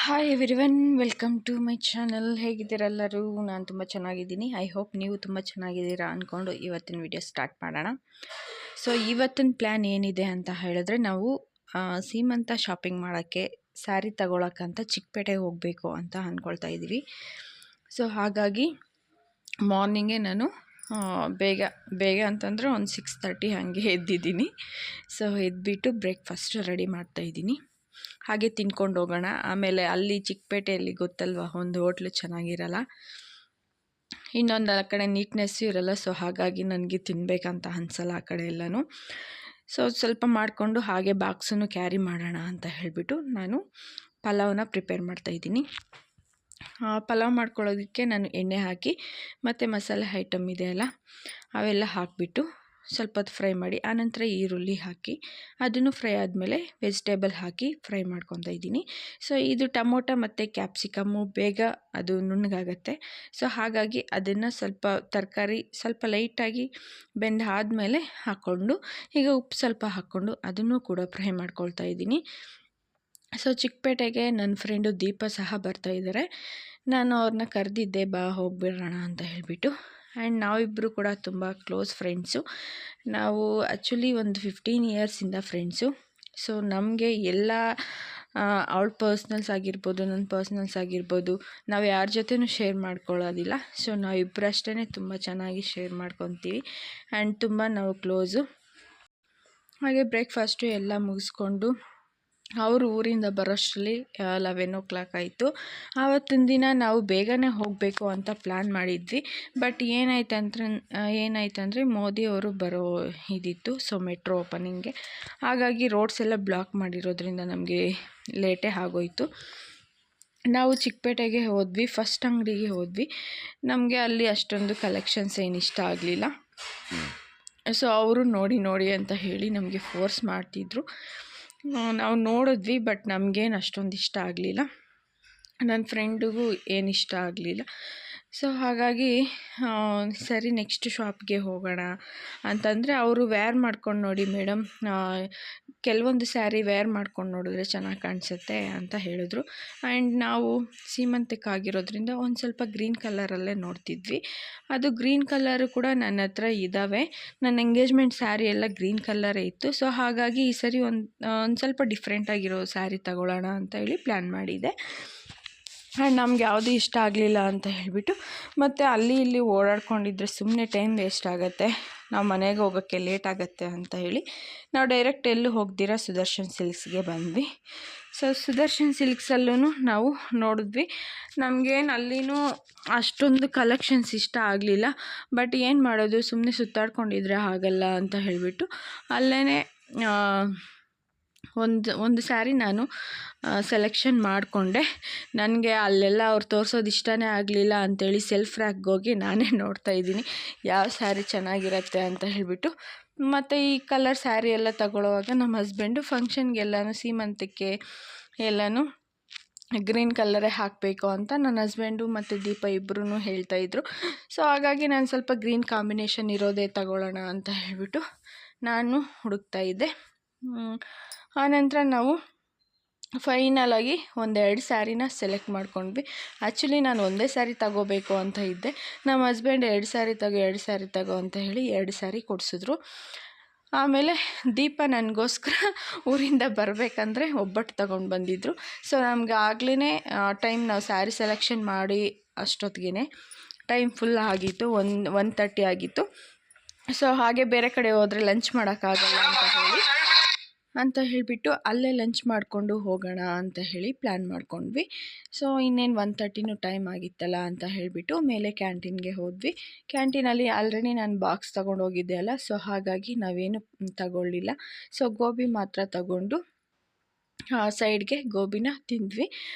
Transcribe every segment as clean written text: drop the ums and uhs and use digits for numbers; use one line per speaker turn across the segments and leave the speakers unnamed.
Hi everyone, welcome to my channel. ಹೇಗಿದ್ದೀರೆಲ್ಲರೂ? ನಾನು ತುಂಬ ಚೆನ್ನಾಗಿದ್ದೀನಿ. ಐ ಹೋಪ್ ನೀವು ತುಂಬ ಚೆನ್ನಾಗಿದ್ದೀರಾ ಅಂದ್ಕೊಂಡು ಇವತ್ತಿನ ವಿಡಿಯೋ ಸ್ಟಾರ್ಟ್ ಮಾಡೋಣ. ಸೊ ಇವತ್ತಿನ ಪ್ಲ್ಯಾನ್ ಏನಿದೆ ಅಂತ ಹೇಳಿದ್ರೆ, ನಾವು ಸೀಮಂತ ಶಾಪಿಂಗ್ ಮಾಡೋಕ್ಕೆ ಸ್ಯಾರಿ ತಗೊಳಕ್ಕಂತ ಚಿಕ್ಕಪೇಟೆಗೆ ಹೋಗಬೇಕು ಅಂತ ಅಂದ್ಕೊಳ್ತಾ ಇದ್ದೀವಿ. ಸೊ ಹಾಗಾಗಿ ಮಾರ್ನಿಂಗೇ ನಾನು ಬೇಗ ಅಂತಂದರೆ ಒಂದು 6:30 ಹಾಗೆ ಎದ್ದಿದ್ದೀನಿ. ಸೊ ಎದ್ಬಿಟ್ಟು ಬ್ರೇಕ್ಫಾಸ್ಟ್ ರೆಡಿ ಮಾಡ್ತಾಯಿದ್ದೀನಿ. ಹಾಗೆ ತಿನ್ಕೊಂಡು ಹೋಗೋಣ. ಆಮೇಲೆ ಅಲ್ಲಿ ಚಿಕ್ಕಪೇಟೆಯಲ್ಲಿ ಗೊತ್ತಲ್ವ, ಒಂದು ಹೋಟ್ಲು ಚೆನ್ನಾಗಿರಲ್ಲ, ಇನ್ನೊಂದು ಆ ಕಡೆ ನೀಟ್ನೆಸ್ಸು ಇರಲ್ಲ. ಸೊ ಹಾಗಾಗಿ ನನಗೆ ತಿನ್ನಬೇಕಂತ ಅನಿಸಲ್ಲ ಆ ಕಡೆ ಎಲ್ಲನೂ. ಸೊ ಸ್ವಲ್ಪ ಮಾಡಿಕೊಂಡು ಹಾಗೆ ಬಾಕ್ಸನ್ನು ಕ್ಯಾರಿ ಮಾಡೋಣ ಅಂತ ಹೇಳಿಬಿಟ್ಟು ನಾನು ಪಲಾವ್ನ ಪ್ರಿಪೇರ್ ಮಾಡ್ತಾಯಿದ್ದೀನಿ. ಪಲಾವ್ ಮಾಡ್ಕೊಳ್ಳೋದಕ್ಕೆ ನಾನು ಎಣ್ಣೆ ಹಾಕಿ ಮತ್ತು ಮಸಾಲೆ ಐಟಮ್ ಇದೆಯಲ್ಲ ಅವೆಲ್ಲ ಹಾಕಿಬಿಟ್ಟು ಸ್ವಲ್ಪ ಹೊತ್ತು ಫ್ರೈ ಮಾಡಿ, ಆನಂತರ ಈರುಳ್ಳಿ ಹಾಕಿ ಅದನ್ನು ಫ್ರೈ ಆದಮೇಲೆ ವೆಜಿಟೇಬಲ್ ಹಾಕಿ ಫ್ರೈ ಮಾಡ್ಕೊತಾ ಇದ್ದೀನಿ. ಸೊ ಇದು ಟೊಮೊಟೊ ಮತ್ತು ಕ್ಯಾಪ್ಸಿಕಮ್ಮು ಬೇಗ ಅದು ನುಣ್ಣಗಾಗತ್ತೆ. ಸೊ ಹಾಗಾಗಿ ಅದನ್ನು ಸ್ವಲ್ಪ ತರಕಾರಿ ಸ್ವಲ್ಪ ಲೈಟಾಗಿ ಬೆಂದಾದಮೇಲೆ ಹಾಕ್ಕೊಂಡು, ಈಗ ಉಪ್ಪು ಸ್ವಲ್ಪ ಹಾಕ್ಕೊಂಡು ಅದನ್ನು ಕೂಡ ಫ್ರೈ ಮಾಡ್ಕೊಳ್ತಾ ಇದ್ದೀನಿ. ಸೊ ಚಿಕ್ಕಪೇಟೆಗೆ ನನ್ನ ಫ್ರೆಂಡು ದೀಪ ಸಹ ಬರ್ತಾಯಿದ್ದಾರೆ. ನಾನು ಅವ್ರನ್ನ ಕರೆದಿದ್ದೆ, ಬಾ ಹೋಗಿಬಿಡೋಣ ಅಂತ ಹೇಳಿಬಿಟ್ಟು. ಆ್ಯಂಡ್ ನಾವಿಬ್ಬರು ಕೂಡ ತುಂಬ ಕ್ಲೋಸ್ ಫ್ರೆಂಡ್ಸು. ನಾವು ಆ್ಯಕ್ಚುಲಿ ಒಂದು 15 ಇಯರ್ಸಿಂದ ಫ್ರೆಂಡ್ಸು. ಸೊ ನಮಗೆ ಎಲ್ಲ ಅವಳ ಪರ್ಸ್ನಲ್ಸ್ ಆಗಿರ್ಬೋದು, ನನ್ನ ಪರ್ಸ್ನಲ್ಸ್ ಆಗಿರ್ಬೋದು, ನಾವು ಯಾರ ಜೊತೆನೂ ಶೇರ್ ಮಾಡ್ಕೊಳ್ಳೋದಿಲ್ಲ. ಸೊ ನಾವಿಬ್ಬರಷ್ಟೇ ತುಂಬ ಚೆನ್ನಾಗಿ ಶೇರ್ ಮಾಡ್ಕೊತೀವಿ ಆ್ಯಂಡ್ ತುಂಬ ನಾವು ಕ್ಲೋಸು. ಹಾಗೆ ಬ್ರೇಕ್ಫಾಸ್ಟು ಎಲ್ಲ ಮುಗಿಸ್ಕೊಂಡು ಅವರು ಊರಿಂದ ಬರೋಷ್ಟರಲ್ಲಿ 11 ಆಯಿತು. ಆವತ್ತಿನ ದಿನ ನಾವು ಬೇಗನೆ ಹೋಗಬೇಕು ಅಂತ ಪ್ಲ್ಯಾನ್ ಮಾಡಿದ್ವಿ. ಬಟ್ ಏನಾಯ್ತಂದರೆ ಮೋದಿಯವರು ಬರೋ ಇದಿತ್ತು. ಸೊ ಮೆಟ್ರೋ ಓಪನಿಂಗ್ಗೆ, ಹಾಗಾಗಿ ರೋಡ್ಸ್ ಎಲ್ಲ ಬ್ಲಾಕ್ ಮಾಡಿರೋದ್ರಿಂದ ನಮಗೆ ಲೇಟೇ ಆಗೋಯಿತು. ನಾವು ಚಿಕ್ಕಪೇಟೆಗೆ ಹೋದ್ವಿ, ಫಸ್ಟ್ ಅಂಗಡಿಗೆ ಹೋದ್ವಿ. ನಮಗೆ ಅಲ್ಲಿ ಅಷ್ಟೊಂದು ಕಲೆಕ್ಷನ್ಸ್ ಏನು ಇಷ್ಟ ಆಗಲಿಲ್ಲ. ಸೊ ಅವರು ನೋಡಿ ಅಂತ ಹೇಳಿ ನಮಗೆ ಫೋರ್ಸ್ ಮಾಡ್ತಿದ್ರು. ನಾವು ನೋಡಿದ್ವಿ, ಬಟ್ ನಮಗೇನು ಅಷ್ಟೊಂದು ಇಷ್ಟ ಆಗಲಿಲ್ಲ, ನನ್ನ ಫ್ರೆಂಡಿಗೂ ಏನು ಇಷ್ಟ ಆಗಲಿಲ್ಲ. ಸೊ ಹಾಗಾಗಿ ಸರಿ ನೆಕ್ಸ್ಟ್ ಶಾಪ್ಗೆ ಹೋಗೋಣ ಅಂತಂದರೆ, ಅವರು ವೇರ್ ಮಾಡ್ಕೊಂಡು ನೋಡಿ ಮೇಡಮ್, ಕೆಲವೊಂದು ಸ್ಯಾರಿ ವೇರ್ ಮಾಡ್ಕೊಂಡು ನೋಡಿದ್ರೆ ಚೆನ್ನಾಗಿ ಕಾಣಿಸುತ್ತೆ ಅಂತ ಹೇಳಿದ್ರು. ಆ್ಯಂಡ್ ನಾವು ಸೀಮಂತಕ್ಕಾಗಿರೋದ್ರಿಂದ ಒಂದು ಸ್ವಲ್ಪ ಗ್ರೀನ್ ಕಲರಲ್ಲೇ ನೋಡ್ತಿದ್ವಿ. ಅದು ಗ್ರೀನ್ ಕಲರು ಕೂಡ ನನ್ನ ಹತ್ರ ಇದ್ದಾವೆ. ನನ್ನ ಎಂಗೇಜ್ಮೆಂಟ್ ಸ್ಯಾರಿ ಎಲ್ಲ ಗ್ರೀನ್ ಕಲರೇ ಇತ್ತು. ಸೊ ಹಾಗಾಗಿ ಈ ಸರಿ ಒಂದು ಸ್ವಲ್ಪ ಡಿಫ್ರೆಂಟಾಗಿರೋ ಸ್ಯಾರಿ ತಗೊಳ್ಳೋಣ ಅಂತ ಹೇಳಿ ಪ್ಲ್ಯಾನ್ ಮಾಡಿದೆ. ಆ್ಯಂಡ್ ನಮ್ಗೆ ಯಾವುದೂ ಇಷ್ಟ ಆಗಲಿಲ್ಲ ಅಂತ ಹೇಳಿಬಿಟ್ಟು, ಮತ್ತು ಅಲ್ಲಿ ಇಲ್ಲಿ ಓಡಾಡ್ಕೊಂಡಿದ್ರೆ ಸುಮ್ಮನೆ ಟೈಮ್ ವೇಸ್ಟ್ ಆಗುತ್ತೆ, ನಾವು ಮನೆಗೆ ಹೋಗೋಕ್ಕೆ ಲೇಟ್ ಆಗುತ್ತೆ ಅಂತ ಹೇಳಿ ನಾವು ಡೈರೆಕ್ಟ್ ಎಲ್ಲೂ ಹೋಗ್ದಿರ ಸುದರ್ಶನ್ ಸಿಲ್ಕ್ಸ್ಗೆ ಬಂದ್ವಿ. ಸೊ ಸುದರ್ಶನ್ ಸಿಲ್ಕ್ಸಲ್ಲೂ ನಾವು ನೋಡಿದ್ವಿ. ನಮಗೇನು ಅಲ್ಲಿನೂ ಅಷ್ಟೊಂದು ಕಲೆಕ್ಷನ್ಸ್ ಇಷ್ಟ ಆಗಲಿಲ್ಲ. ಬಟ್ ಏನು ಮಾಡೋದು, ಸುಮ್ಮನೆ ಸುತ್ತಾಡ್ಕೊಂಡಿದ್ರೆ ಆಗಲ್ಲ ಅಂತ ಹೇಳಿಬಿಟ್ಟು ಅಲ್ಲೇ ಒಂದು ಸ್ಯಾರಿ ನಾನು ಸೆಲೆಕ್ಷನ್ ಮಾಡಿಕೊಂಡೆ. ನನಗೆ ಅಲ್ಲೆಲ್ಲ ಅವ್ರು ತೋರಿಸೋದು ಇಷ್ಟನೇ ಆಗಲಿಲ್ಲ ಅಂಥೇಳಿ ಸೆಲ್ಫ್ ರ್ಯಾಕ್ಗೆ ಹೋಗಿ ನಾನೇ ನೋಡ್ತಾಯಿದ್ದೀನಿ ಯಾವ ಸ್ಯಾರಿ ಚೆನ್ನಾಗಿರುತ್ತೆ ಅಂತ ಹೇಳಿಬಿಟ್ಟು. ಮತ್ತು ಈ ಕಲರ್ ಸ್ಯಾರಿ ಎಲ್ಲ ತಗೊಳ್ಳುವಾಗ ನಮ್ಮ ಹಸ್ಬೆಂಡು ಫಂಕ್ಷನ್ಗೆಲ್ಲನೂ ಸೀಮಂತಕ್ಕೆ ಎಲ್ಲನೂ ಗ್ರೀನ್ ಕಲರೇ ಹಾಕಬೇಕು ಅಂತ ನನ್ನ ಹಸ್ಬೆಂಡು ಮತ್ತು ದೀಪ ಇಬ್ಬರೂ ಹೇಳ್ತಾಯಿದ್ರು. ಸೊ ಹಾಗಾಗಿ ನಾನು ಸ್ವಲ್ಪ ಗ್ರೀನ್ ಕಾಂಬಿನೇಷನ್ ಇರೋದೇ ತಗೊಳ್ಳೋಣ ಅಂತ ಹೇಳಿಬಿಟ್ಟು ನಾನು ಹುಡುಕ್ತಾಯಿದ್ದೆ. ಆನಂತರ ನಾವು ಫೈನಲಾಗಿ 1-2 ಸ್ಯಾರಿನ ಸೆಲೆಕ್ಟ್ ಮಾಡ್ಕೊಂಡ್ವಿ. ಆ್ಯಕ್ಚುಲಿ ನಾನು ಒಂದೇ ಸ್ಯಾರಿ ತಗೋಬೇಕು ಅಂತ ಇದ್ದೆ. ನಮ್ಮ ಹಸ್ಬೆಂಡ್ 2 ಸ್ಯಾರಿ ತಗೋ ಅಂತ ಹೇಳಿ 2 ಸ್ಯಾರಿ ಕೊಡಿಸಿದ್ರು. ಆಮೇಲೆ ದೀಪ ನನಗೋಸ್ಕರ ಊರಿಂದ ಬರಬೇಕಂದ್ರೆ ಒಬ್ಬಟ್ಟು ತಗೊಂಡು ಬಂದಿದ್ದರು. ಸೊ ನಮ್ಗೆ ಆಗ್ಲೇ ಟೈಮ್, ನಾವು ಸ್ಯಾರಿ ಸೆಲೆಕ್ಷನ್ ಮಾಡಿ ಅಷ್ಟೊತ್ತಿಗೆ ಟೈಮ್ ಫುಲ್ ಆಗಿತ್ತು, 1:30 ಆಗಿತ್ತು. ಸೊ ಹಾಗೆ ಬೇರೆ ಕಡೆ ಹೋದರೆ ಲಂಚ್ ಮಾಡೋಕ್ಕಾಗಲ್ಲ ಅಂತ ಹೇಳಿಬಿಟ್ಟು ಅಲ್ಲೇ ಲಂಚ್ ಮಾಡಿಕೊಂಡು ಹೋಗೋಣ ಅಂತ ಹೇಳಿ ಪ್ಲ್ಯಾನ್ ಮಾಡ್ಕೊಂಡ್ವಿ. ಸೊ ಇನ್ನೇನು 1:30 ಟೈಮ್ ಆಗಿತ್ತಲ್ಲ ಅಂತ ಹೇಳಿಬಿಟ್ಟು ಮೇಲೆ ಕ್ಯಾಂಟೀನ್ಗೆ ಹೋದ್ವಿ. ಕ್ಯಾಂಟೀನಲ್ಲಿ ಆಲ್ರೆಡಿ ನಾನು ಬಾಕ್ಸ್ ತೊಗೊಂಡೋಗಿದ್ದೆ ಅಲ್ಲ, ಸೊ ಹಾಗಾಗಿ ನಾವೇನು ತಗೊಳ್ಳಿಲ್ಲ. ಸೊ ಗೋಬಿ ಮಾತ್ರ ತಗೊಂಡು ಸೈಡ್ಗೆ ಗೋಬಿನ ತಿಂದ್ವಿ.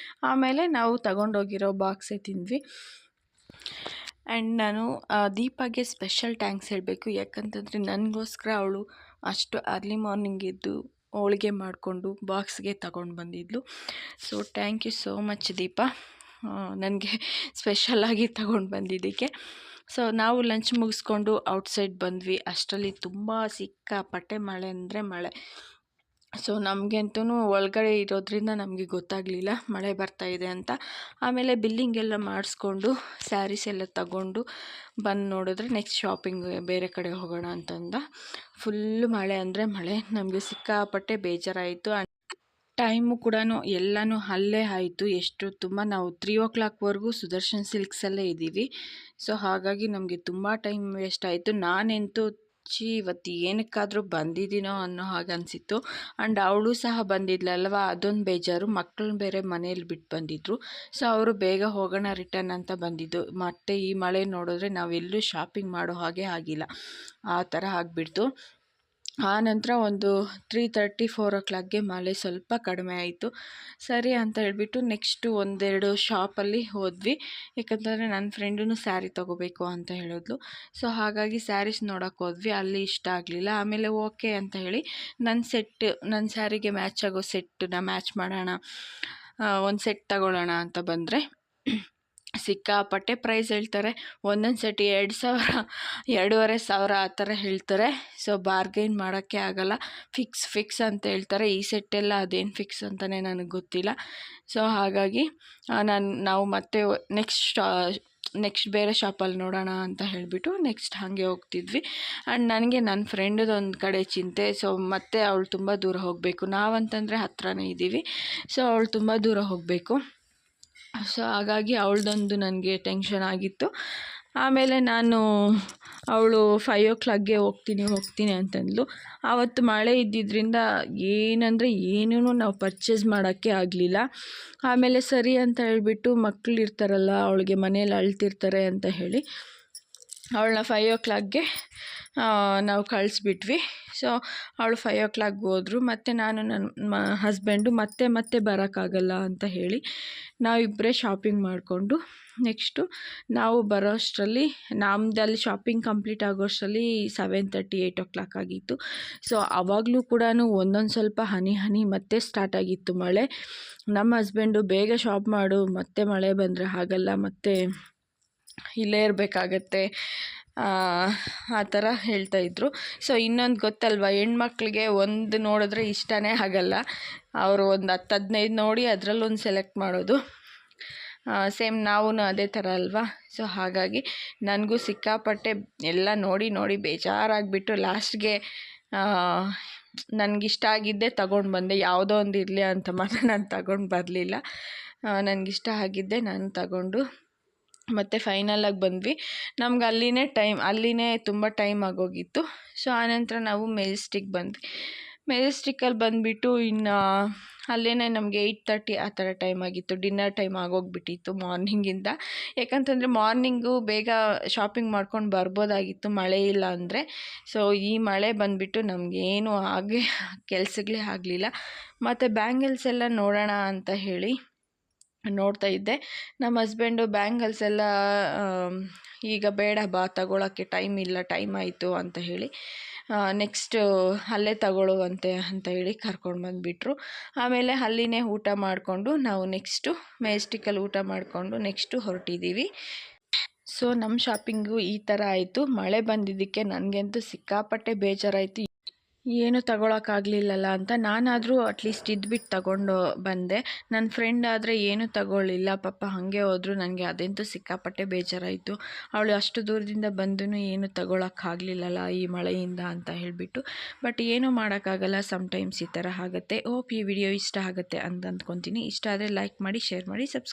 ಆಮೇಲೆ ನಾವು ತಗೊಂಡೋಗಿರೋ ಬಾಕ್ಸೇ ತಿಂದ್ವಿ. ಆ್ಯಂಡ್ ನಾನು ದೀಪಾಗೆ ಸ್ಪೆಷಲ್ ಥ್ಯಾಂಕ್ಸ್ ಹೇಳಬೇಕು. ಯಾಕಂತಂದರೆ ನನಗೋಸ್ಕರ ಅವಳು ಅಷ್ಟು ಅರ್ಲಿ ಮಾರ್ನಿಂಗ್ ಎದ್ದು ಹೋಳಿಗೆ ಮಾಡಿಕೊಂಡು ಬಾಕ್ಸ್ಗೆ ತಗೊಂಡು ಬಂದಿದ್ಲು. So thank you so much Deepa, ನನಗೆ ಸ್ಪೆಷಲಾಗಿ ತಗೊಂಡು ಬಂದಿದ್ದಕ್ಕೆ. ಸೊ ನಾವು ಲಂಚ್ ಮುಗಿಸ್ಕೊಂಡು ಔಟ್ಸೈಡ್ ಬಂದ್ವಿ. ಅಷ್ಟರಲ್ಲಿ ತುಂಬ ಸಿಕ್ಕಾಪಟ್ಟೆ ಮಳೆ ಅಂದರೆ ಮಳೆ. ಸೊ ನಮಗಂತೂ ಒಳಗಡೆ ಇರೋದ್ರಿಂದ ನಮಗೆ ಗೊತ್ತಾಗಲಿಲ್ಲ ಮಳೆ ಬರ್ತಾಯಿದೆ ಅಂತ. ಆಮೇಲೆ ಬಿಲ್ಲಿಂಗ್ ಎಲ್ಲ ಮಾಡಿಸ್ಕೊಂಡು ಸ್ಯಾರೀಸ್ ಎಲ್ಲ ತಗೊಂಡು ಬಂದು ನೋಡಿದ್ರೆ ನೆಕ್ಸ್ಟ್ ಶಾಪಿಂಗ್ ಬೇರೆ ಕಡೆ ಹೋಗೋಣ ಅಂತಂದ. ಫುಲ್ಲು ಮಳೆ ಅಂದರೆ ಮಳೆ. ನಮಗೆ ಸಿಕ್ಕಾಪಟ್ಟೆ ಬೇಜಾರಾಯಿತು. ಟೈಮು ಕೂಡ ಎಲ್ಲನೂ ಅಲ್ಲೇ ಆಯಿತು. ನಾವು 3 o'clockವರೆಗೂ ಸುದರ್ಶನ್ ಸಿಲ್ಕ್ಸಲ್ಲೇ ಇದ್ದೀವಿ. ಸೊ ಹಾಗಾಗಿ ನಮಗೆ ತುಂಬ ಟೈಮ್ ವೇಸ್ಟ್ ಆಯಿತು. ನಾನಂತೂ ಇವತ್ತು ಏನಕ್ಕಾದರೂ ಬಂದಿದ್ದೀನೋ ಅನ್ನೋ ಹಾಗೆ ಅನಿಸಿತ್ತು. ಆ್ಯಂಡ್ ಅವಳು ಸಹ ಬಂದಿದ್ಲಲ್ವ, ಅದೊಂದು ಬೇಜಾರು. ಮಕ್ಕಳನ್ನ ಬೇರೆ ಮನೇಲಿ ಬಿಟ್ಟು ಬಂದಿದ್ದರು. ಸೊ ಅವರು ಬೇಗ ಹೋಗೋಣ ರಿಟರ್ನ್ ಅಂತ ಬಂದಿದ್ದು. ಮತ್ತು ಈ ಮಳೆ ನೋಡಿದ್ರೆ ನಾವೆಲ್ಲೂ ಶಾಪಿಂಗ್ ಮಾಡೋ ಹಾಗೆ ಆಗಿಲ್ಲ, ಆ ಥರ ಆಗಿಬಿಡ್ತು. ಆ ನಂತರ ಒಂದು 3:30 4 o'clockಗೆ ಮಳೆ ಸ್ವಲ್ಪ ಕಡಿಮೆ ಆಯಿತು. ಸರಿ ಅಂತ ಹೇಳ್ಬಿಟ್ಟು ನೆಕ್ಸ್ಟು ಒಂದೆರಡು ಶಾಪಲ್ಲಿ ಹೋದ್ವಿ. ಯಾಕಂತಂದರೆ ನನ್ನ ಫ್ರೆಂಡೂ ಸ್ಯಾರಿ ತೊಗೋಬೇಕು ಅಂತ ಹೇಳಿದ್ಲು. ಸೊ ಹಾಗಾಗಿ ಸ್ಯಾರೀಸ್ ನೋಡೋಕೆ ಹೋದ್ವಿ. ಅಲ್ಲಿ ಇಷ್ಟ ಆಗಲಿಲ್ಲ. ಆಮೇಲೆ ಓಕೆ ಅಂತ ಹೇಳಿ ನನ್ನ ಸ್ಯಾರಿಗೆ ಮ್ಯಾಚ್ ಆಗೋ ಸೆಟ್ಟನ್ನ ಮ್ಯಾಚ್ ಮಾಡೋಣ, ಒಂದು ಸೆಟ್ ತಗೊಳ್ಳೋಣ ಅಂತ ಬಂದರೆ ಸಿಕ್ಕಾಪಟ್ಟೆ ಪ್ರೈಸ್ ಹೇಳ್ತಾರೆ. ಒಂದೊಂದು ಸೆಟ್ 2,000 2,500 ಆ ಥರ ಹೇಳ್ತಾರೆ. ಸೊ ಬಾರ್ಗೈನ್ ಮಾಡೋಕ್ಕೆ ಆಗಲ್ಲ. ಫಿಕ್ಸ್ ಅಂತ ಹೇಳ್ತಾರೆ. ಈ ಸೆಟ್ಟೆಲ್ಲ ಅದೇನು ಫಿಕ್ಸ್ ಅಂತಲೇ ನನಗೆ ಗೊತ್ತಿಲ್ಲ. ಸೊ ಹಾಗಾಗಿ ನಾವು ಮತ್ತೆ ನೆಕ್ಸ್ಟ್ ಬೇರೆ ಶಾಪಲ್ಲಿ ನೋಡೋಣ ಅಂತ ಹೇಳಿಬಿಟ್ಟು ನೆಕ್ಸ್ಟ್ ಹಾಗೆ ಹೋಗ್ತಿದ್ವಿ. ಆ್ಯಂಡ್ ನನಗೆ ನನ್ನ ಫ್ರೆಂಡದೊಂದು ಕಡೆ ಚಿಂತೆ. ಸೊ ಮತ್ತೆ ಅವಳು ತುಂಬ ದೂರ ಹೋಗಬೇಕು. ನಾವಂತಂದರೆ ಹತ್ರನೇ ಇದ್ದೀವಿ. ಸೊ ಅವಳು ತುಂಬ ದೂರ ಹೋಗಬೇಕು. ಸೊ ಹಾಗಾಗಿ ಅವಳದೊಂದು ನನಗೆ ಟೆನ್ಷನ್ ಆಗಿತ್ತು. ಆಮೇಲೆ ಅವಳು 5 o'clockಗೆ ಹೋಗ್ತೀನಿ ಅಂತಂದ್ಲು. ಆವತ್ತು ಮಳೆ ಇದ್ದಿದ್ದರಿಂದ ಏನೂ ನಾವು ಪರ್ಚೇಸ್ ಮಾಡೋಕ್ಕೆ ಆಗಲಿಲ್ಲ. ಆಮೇಲೆ ಸರಿ ಅಂತ ಹೇಳಿಬಿಟ್ಟು ಮಕ್ಕಳು ಇರ್ತಾರಲ್ಲ, ಅವಳಿಗೆ ಮನೇಲಿ ಅಳ್ತಿರ್ತಾರೆ ಅಂತ ಹೇಳಿ ಅವಳನ್ನ 5 o'clockಗೆ ನಾವು ಕಳಿಸ್ಬಿಟ್ವಿ. ಸೊ ಅವಳು 5 o'clockಗೆ ಹೋದರು. ಮತ್ತು ನನ್ನ ಹಸ್ಬೆಂಡು ಮತ್ತೆ ಬರೋಕ್ಕಾಗಲ್ಲ ಅಂತ ಹೇಳಿ ನಾವಿಬ್ಬರೇ ಶಾಪಿಂಗ್ ಮಾಡಿಕೊಂಡು ನೆಕ್ಸ್ಟು ನಾವು ಬರೋ ಅಷ್ಟರಲ್ಲಿ ನಮ್ಮದಲ್ಲಿ ಶಾಪಿಂಗ್ ಕಂಪ್ಲೀಟ್ ಆಗೋಷ್ಟರಲ್ಲಿ 7:30 8 o'clock ಆಗಿತ್ತು. ಸೊ ಆವಾಗಲೂ ಕೂಡ ಒಂದೊಂದು ಸ್ವಲ್ಪ ಹನಿ ಮತ್ತೆ ಸ್ಟಾರ್ಟ್ ಆಗಿತ್ತು ಮಳೆ. ನಮ್ಮ ಹಸ್ಬೆಂಡು ಬೇಗ ಶಾಪ್ ಮಾಡು, ಮತ್ತೆ ಮಳೆ ಬಂದರೆ ಆಗಲ್ಲ, ಮತ್ತೆ ಇಲ್ಲೇ ಇರಬೇಕಾಗತ್ತೆ ಆ ಥರ ಹೇಳ್ತಾಯಿದ್ರು. ಸೊ ಇನ್ನೊಂದು ಗೊತ್ತಲ್ವ, ಹೆಣ್ಮಕ್ಳಿಗೆ ಒಂದು ನೋಡಿದ್ರೆ ಇಷ್ಟನೇ ಆಗಲ್ಲ. ಅವರು ಒಂದು 10-15 ನೋಡಿ ಅದರಲ್ಲೊಂದು ಸೆಲೆಕ್ಟ್ ಮಾಡೋದು. ಸೇಮ್ ನಾವು ಅದೇ ಥರ ಅಲ್ವಾ. ಸೊ ಹಾಗಾಗಿ ನನಗೂ ಸಿಕ್ಕಾಪಟ್ಟೆ ಎಲ್ಲ ನೋಡಿ ಬೇಜಾರಾಗಿಬಿಟ್ಟು ಲಾಸ್ಟ್ಗೆ ನನಗಿಷ್ಟ ಆಗಿದ್ದೆ ತಗೊಂಡು ಬಂದೆ. ಯಾವುದೋ ಒಂದು ಇರಲಿ ಅಂತ ಮಾತ್ರ ನಾನು ತಗೊಂಡು ಬರಲಿಲ್ಲ. ನನಗಿಷ್ಟ ಆಗಿದ್ದೆ ನಾನು ತಗೊಂಡು ಮತ್ತು ಫೈನಲಾಗಿ ಬಂದ್ವಿ. ನಮ್ಗೆ ಅಲ್ಲಿನೇ ತುಂಬ ಟೈಮ್ ಆಗೋಗಿತ್ತು. ಸೊ ಆನಂತರ ನಾವು ಮೆಜೆಸ್ಟಿಕ್ ಬಂದ್ವಿ. ಮೆಜೆಸ್ಟಿಕ್ಕಲ್ಲಿ ಬಂದುಬಿಟ್ಟು ಇನ್ನು ಅಲ್ಲೇ ನಮಗೆ 8:30 ಆ ಥರ ಟೈಮ್ ಆಗಿತ್ತು. ಡಿನ್ನರ್ ಟೈಮ್ ಆಗೋಗ್ಬಿಟ್ಟಿತ್ತು ಮಾರ್ನಿಂಗಿಂದ. ಯಾಕಂತಂದರೆ ಮಾರ್ನಿಂಗು ಬೇಗ ಶಾಪಿಂಗ್ ಮಾಡ್ಕೊಂಡು ಬರ್ಬೋದಾಗಿತ್ತು ಮಳೆ ಇಲ್ಲ ಅಂದರೆ. ಸೊ ಈ ಮಳೆ ಬಂದುಬಿಟ್ಟು ನಮಗೇನು ಕೆಲಸಗಳೇ ಆಗಲಿಲ್ಲ. ಮತ್ತು ಬ್ಯಾಂಗಲ್ಸ್ ಎಲ್ಲ ನೋಡೋಣ ಅಂತ ಹೇಳಿ ನೋಡ್ತಾ ಇದ್ದೆ. ನಮ್ಮ ಹಸ್ಬೆಂಡು ಬ್ಯಾಂಗಲ್ಸ್ ಎಲ್ಲ ಈಗ ಬೇಡ ಬಾ, ತಗೊಳ್ಳೋಕ್ಕೆ ಟೈಮ್ ಇಲ್ಲ, ಟೈಮ್ ಆಯಿತು ಅಂತ ಹೇಳಿ ನೆಕ್ಸ್ಟ್ ಅಲ್ಲೇ ತಗೊಳ್ಳುವಂತೆ ಅಂತ ಹೇಳಿ ಕರ್ಕೊಂಡು ಬಂದುಬಿಟ್ರು. ಆಮೇಲೆ ಅಲ್ಲಿನೇ ಊಟ ಮಾಡಿಕೊಂಡು ನಾವು ನೆಕ್ಸ್ಟು ಮೆಜೆಸ್ಟಿಕ್ಕಲ್ಲಿ ಊಟ ಮಾಡಿಕೊಂಡು ನೆಕ್ಸ್ಟು ಹೊರಟಿದ್ದೀವಿ. ಸೊ ನಮ್ಮ ಶಾಪಿಂಗು ಈ ಥರ ಆಯಿತು. ಮಳೆ ಬಂದಿದ್ದಕ್ಕೆ ನನಗಂತೂ ಸಿಕ್ಕಾಪಟ್ಟೆ ಬೇಜಾರಾಯಿತು. ಏನು ತಗೊಳಕ್ಕಾಗಲಿಲ್ಲಲ್ಲ ಅಂತ. ನಾನಾದರೂ ಅಟ್ಲೀಸ್ಟ್ ಇದ್ಬಿಟ್ಟು ತಗೊಂಡು ಬಂದೆ. ನನ್ನ ಫ್ರೆಂಡ್ ಆದರೆ ಏನೂ ತಗೊಳ್ಳಿಲ್ಲ, ಪಾಪ ಹಾಗೆ ಹೋದ್ರು. ನನಗೆ ಅದಂತೂ ಸಿಕ್ಕಾಪಟ್ಟೆ ಬೇಜಾರಾಯಿತು. ಅವಳು ಅಷ್ಟು ದೂರದಿಂದ ಬಂದೂ ಏನು ತಗೊಳಕ್ಕಾಗಲಿಲ್ಲಲ್ಲ ಈ ಮಳೆಯಿಂದ ಅಂತ ಹೇಳಿಬಿಟ್ಟು. ಬಟ್ ಏನೂ ಮಾಡೋಕ್ಕಾಗಲ್ಲ, ಸಮ್ಟೈಮ್ಸ್ ಈ ಥರ ಆಗುತ್ತೆ. ಹೋಪ್ ಈ ವಿಡಿಯೋ ಇಷ್ಟ ಆಗುತ್ತೆ ಅಂತ ಅಂದ್ಕೊತೀನಿ. ಇಷ್ಟ ಆದರೆ ಲೈಕ್ ಮಾಡಿ, ಶೇರ್ ಮಾಡಿ, ಸಬ್ಸ್ಕ್ರೈಬ್